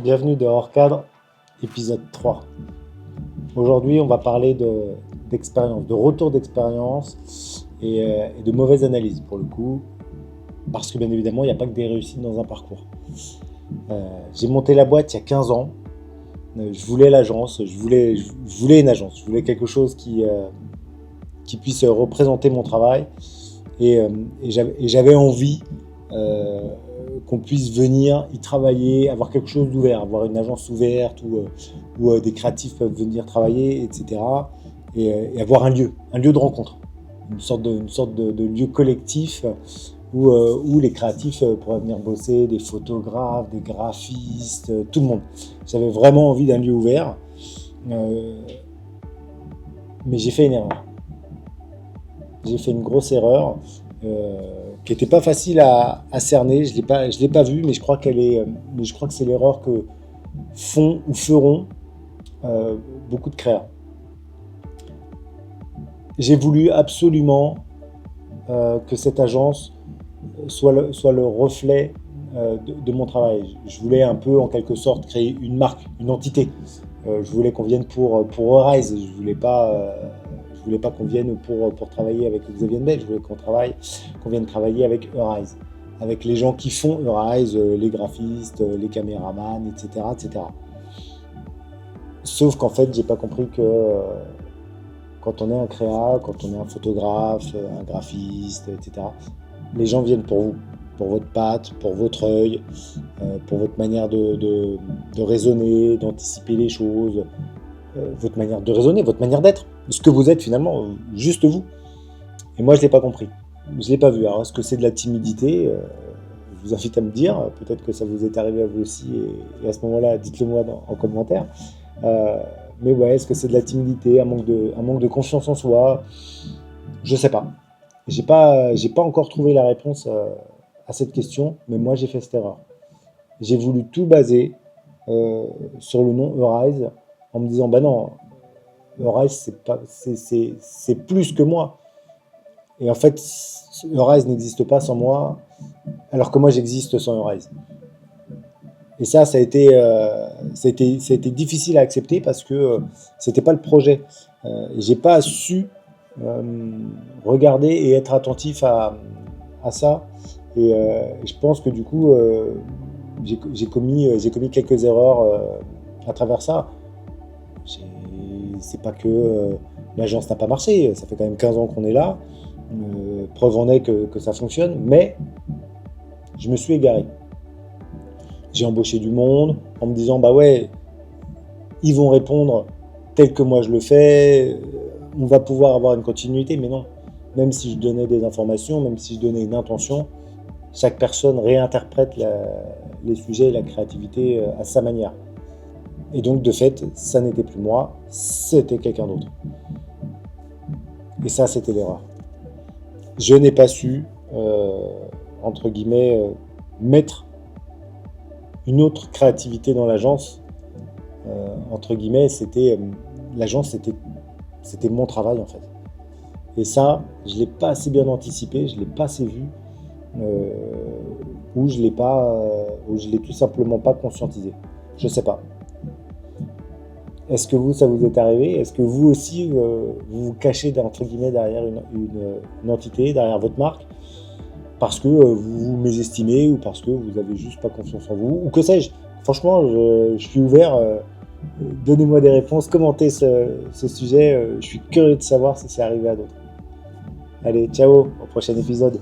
Bienvenue de Hors Cadre, épisode 3. Aujourd'hui, on va parler d'expérience, de retour d'expérience et de mauvaise analyse pour le coup, parce que bien évidemment, il n'y a pas que des réussites dans un parcours. J'ai monté la boîte il y a 15 ans. Je voulais l'agence, je voulais une agence, je voulais quelque chose qui puisse représenter mon travail et j'avais envie qu'on puisse venir y travailler, avoir quelque chose d'ouvert, avoir une agence ouverte où des créatifs peuvent venir travailler, etc. Et avoir un lieu de rencontre, une sorte de lieu collectif où les créatifs pourraient venir bosser, des photographes, des graphistes, tout le monde. J'avais vraiment envie d'un lieu ouvert, mais j'ai fait une erreur. J'ai fait une grosse erreur qui n'était pas facile à cerner. Je l'ai pas vue, mais je crois que c'est l'erreur que font ou feront beaucoup de créateurs. J'ai voulu absolument que cette agence soit le reflet de mon travail. Je voulais un peu, en quelque sorte, créer une marque, une entité. Je voulais qu'on vienne pour Arise. Je voulais pas qu'on vienne pour travailler avec Xavier Nbel. Je voulais qu'on vienne travailler avec Arise, avec les gens qui font Arise, les graphistes, les caméramans, etc., etc. Sauf qu'en fait, j'ai pas compris que quand on est un créa, quand on est un photographe, un graphiste, etc., les gens viennent pour vous, pour votre patte, pour votre œil, pour votre manière de raisonner, d'anticiper les choses, votre manière de raisonner, votre manière d'être, ce que vous êtes finalement, juste vous. Et moi, je ne l'ai pas compris. Je ne l'ai pas vu. Alors, est-ce que c'est de la timidité Je vous invite à me dire. Peut-être que ça vous est arrivé à vous aussi. Et à ce moment-là, dites-le moi en commentaire. Mais ouais, est-ce que c'est de la timidité, un manque de confiance en soi? Je ne sais pas. J'ai pas encore trouvé la réponse à cette question, mais moi, j'ai fait cette erreur. J'ai voulu tout baser sur le nom Arise en me disant, bah non, Arise, c'est plus que moi. Et en fait, Arise n'existe pas sans moi, alors que moi, j'existe sans Arise. Et ça a été difficile à accepter parce que c'était pas le projet. J'ai pas su regarder et être attentif à ça. Et je pense que du coup, j'ai commis quelques erreurs à travers ça. C'est pas que l'agence n'a pas marché, ça fait quand même 15 ans qu'on est là. Preuve en est que ça fonctionne, mais je me suis égaré. J'ai embauché du monde en me disant, bah ouais, ils vont répondre tel que moi je le fais, on va pouvoir avoir une continuité, mais non. Même si je donnais des informations, même si je donnais une intention, chaque personne réinterprète les sujets et la créativité à sa manière. Et donc, de fait, ça n'était plus moi, c'était quelqu'un d'autre. Et ça, c'était l'erreur. Je n'ai pas su, entre guillemets, mettre une autre créativité dans l'agence. Entre guillemets, l'agence, c'était mon travail, en fait. Et ça, je ne l'ai pas assez bien anticipé, je ne l'ai pas assez vu, ou je l'ai tout simplement pas conscientisé. Je ne sais pas. Est-ce que ça vous est arrivé? Est-ce que vous aussi, vous vous cachez entre guillemets derrière une entité, derrière votre marque, parce que vous vous mésestimez ou parce que vous avez juste pas confiance en vous, ou que sais-je? Franchement, je suis ouvert. Donnez-moi des réponses, commentez ce sujet. Je suis curieux de savoir si c'est arrivé à d'autres. Allez, ciao, au prochain épisode.